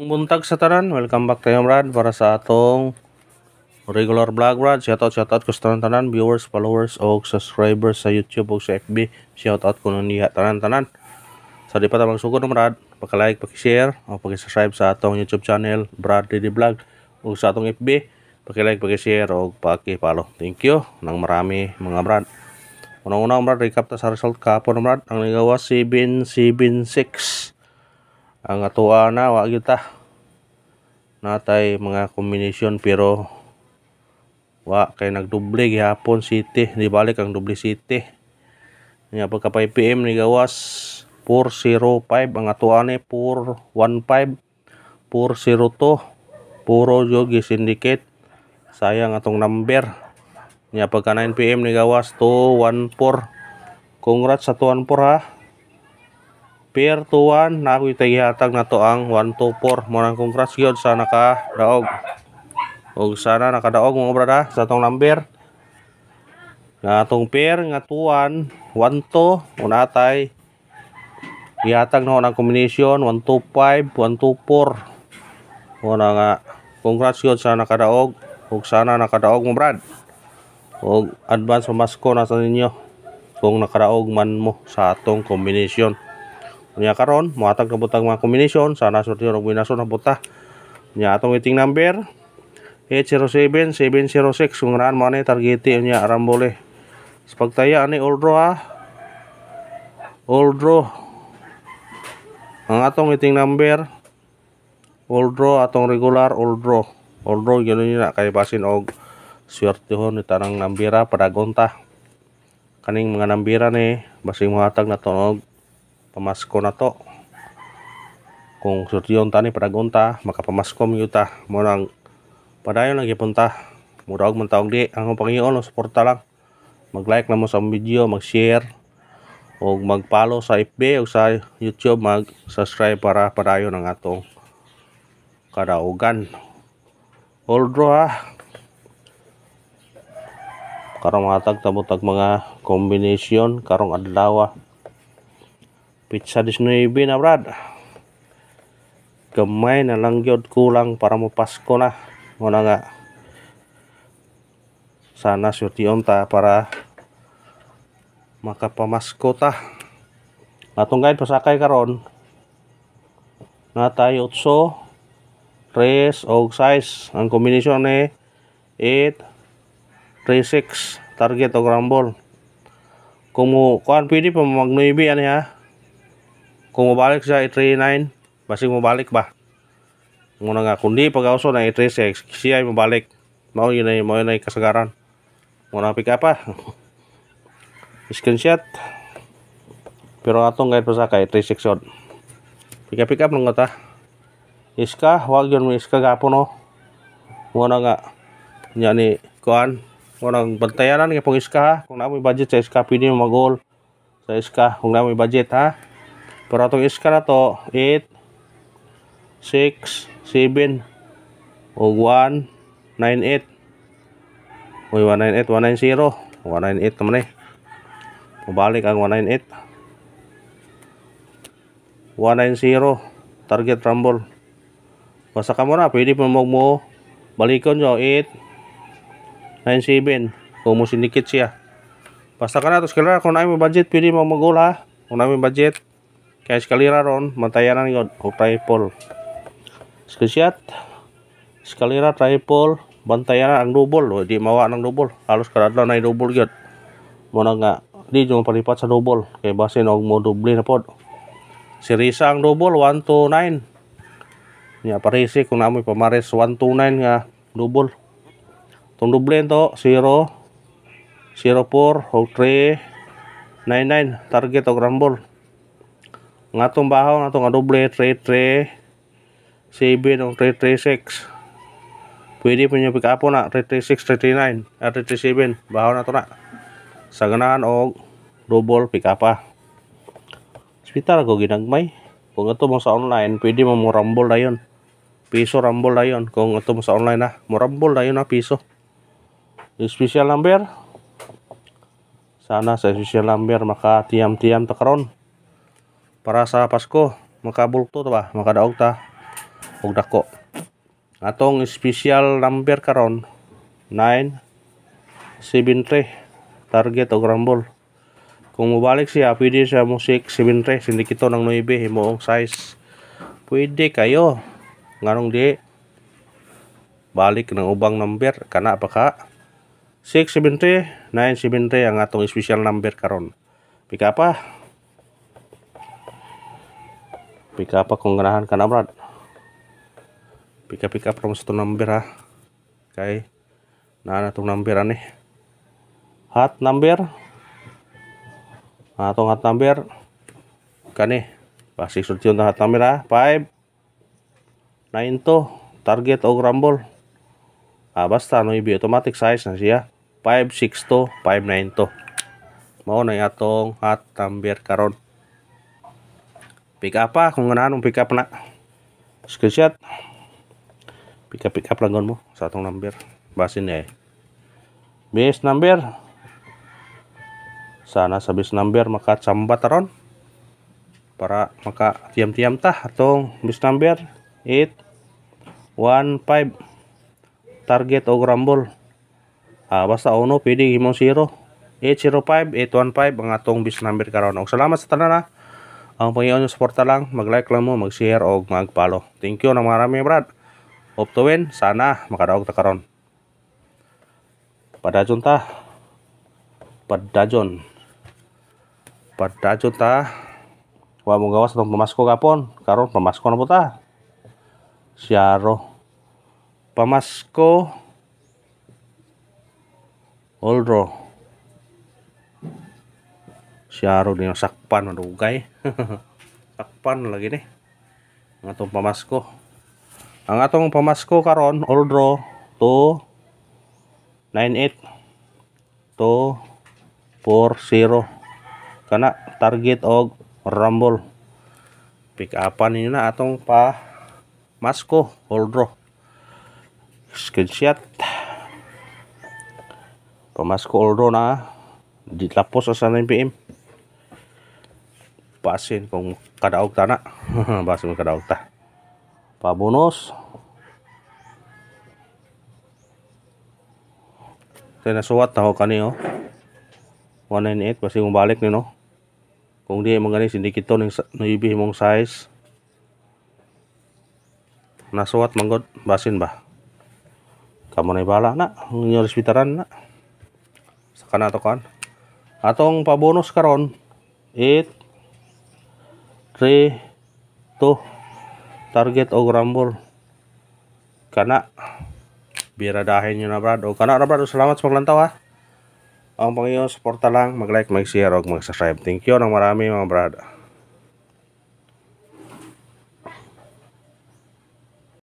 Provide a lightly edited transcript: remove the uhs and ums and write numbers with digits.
Buntag sa tanan, welcome back tayo Brad para sa atong regular vlog Brad. Shoutout ko sa tanan viewers, followers o subscribers sa YouTube o sa FB. Shoutout ko nung niya tanan. So di pa ta magsugod Brad, paki-like, paki-share o paki-subscribe sa atong YouTube channel Brad Daily Vlog o sa atong FB. Paki-like, paki-share o paki-follow. Thank you nang marami mga Brad. Unang-unang Brad, recap ta sa result kahapon Brad. Ang nagawa 776. Ang atuwa na wa gyud ta natay mga combination pero wa kay nagdoble gihapon City, di balik ang doble City nya pagka 5 PM ni gawas 405 ang atuwa ni 415 402 puro jud gi-syndicate, sayang atong number nya pagka 9 PM ni gawas 214. Congrats sa 214 ha. Pair to 1 na ako'y tagihatag na to ang 124. Murang congrats yun sa nakadaog. O sana nakadaog mga brada sa atong number. Na atong pair nga 2-1, 1-2, unatay. Ihatag na ang combination 125, 124. Muna nga congrats yun sa nakadaog. O sana nakadaog mga brad. O advance pamasko na sa ninyo. Kung nakadaog man mo sa atong combination. Nya karon mohatag na butang mga combination, sana sorti og binaso na buta. Nya atong waiting number 807 706 kung raan mo ni targeti nya arambole. Sa pagtaya ani all draw ha. All draw. Ang atong waiting number all draw, atong regular all draw. All draw gyud ni na kay basin og swertehon ni tanang nambira padagon ta. Kaning mga nambira ni basing mohatag na to og pamasko na to. Kung surtiyon tani padagunta makapamasko mi yuta mo nang padayon lang gipunta murag man taog di ang Panginoon no suporta lang, mag-like na mo sa video, mag-share o mag-follow sa FB o sa YouTube, mag-subscribe para padayon ang atong kadaugan. All draw ha. Karong matag tabutag mga combination karong adlaw. Pizza 19 na brad. Gamay na lang yun kulang para mo Pasko na. Muna nga. Sana surtiyon ta para makapamasko ta. Atong guide pasakay karon. Natay 8, 3 og 6. Ang kombinasyon ni 8, 3, 6. Target og rumble. Kung mo kuan pwede pa mag-9 ani ha. Kung mabalik siya 3-9, basing mabalik ba? Muna nga, kundi pag-auso na 3-6, siya ay mabalik. Mao yun ay kasagaran. Muna pick up pa. Screenshot. Pero atong guide pa sa kay 3-6 yun. Pick up nung ta. Iska, wag yun mo iska gapon no. Muna nga, niya ni kuan. Muna bantayanan nga pong iska ha. Kung na may budget sa iska, pwede mo mag-goal sa iska. Kung na may budget ha. Pero itong iska na to 8, 6, 7 o 1, 9, 8. Uy, 198, 190. 198 naman eh. Mabalik ang 198. 190. Target rumble. Basta ka muna. Pwede pa mo balikon nyo. 8, 9, 7. Kung mo sindikit siya. Basta ka na. Tapos kailangan kung namin budget, pwede mo mag-goal ha. Kung namin budget. Kaya eskalera ron, mantayanan yun, o triple. Screenshot. Eskalera, triple, bantayanan ang double. O, di mawa ng double. Halos kadadlaw na yung double yun. Muna nga, di yung palipat sa double. Kaya basin og mo double na pod. Si Risa ang double, 129. Nya parisi kung namoy pamares, 129 nga double. Itong double to, 0, 04, o 3, 99. Target o rumble. Nga itong bahaw na itong doble 3-3 7 o 3-3-6. Pwede po nyo pick up na 3-3-6, 3-3-9 3-3-7. Bahaw na ito na sa ganahan o double pick up pa. Hospital ako ginagmay. Kung ito mo sa online, pwede mo rumble na yun. Piso rumble na yun. Kung ito mo sa online na, mo rumble na yun na piso. Yung special number, sana sa special number makatiyam-tiyam ta karon para sa Pasko makabulto ta ba, makadaog ta og dako. Atong special number karon 973 target og rumble. Kung mobalik siya, pwede siya mo 673 sindikito ng 9 himoong size. Pwede kayo. Nganong di balik ng ubang number kana pa ka 673 973 ang atong special number karon. Pika pa kung ganahan ka na brad. Pika from sa number ha. Kay na itong number ani. Hot number. Atong hot number kani. Pasisod yun na hot number ha. 592 target og rumble. Basta no ibi automatic size na siya. 562 592. Mao na atong hot number karon. Pick up pa kung ganahan mong pick up na. Screenshot. Pick up lang mo sa atong number. Basin niya base number. Sana sa base number makatsamba taron. Para maka-tiyam-tiyam ta. Atong base number 815. Target o rumble. Basta uno pwede himong 0. 805 815 ang atong base number karon. Og salamat sa tanan ha. Ang Panginoon yung suporta lang, mag-like lang mo, mag-share o mag-follow. Thank you na marami brad. Hope to win, sana makadaog ta karon. Padajon ta. Padajon ta. Wa mo gawas atong pamasko gapon. Karon pamasko na po ta. Syaro. Pamasko. Oldro. Syaro din sakpan madugay. Sakpan lagi ni. Ang atong pamasko. Ang atong pamasko karon Oldro 298 240 kana target og rumble. Pick upan niyo na atong pamasko Oldro. Screenshot. Pamasko Oldro na ditapos sa 9 PM. Basin kung kadaog ta na. Basin kung kadaog ta. Pabonus. Kaya nasuwat na ho kani oh. 198 basi kung balik ni no. Kung di mo gani sindikito ng ibi mong size. Nasuwat manggod basin ba. Kamo na ibala na. Ang inyong resbitaran na. Saka na to kan. Atong pabonus karon 8 3 2 target og rumble. Kana biradahin nyo na brad. O kana na brad. Salamat sa paglantaw ha. Ang Panginoon suporta lang. Mag-like, mag-share o mag-subscribe. Thank you ng marami mga brad.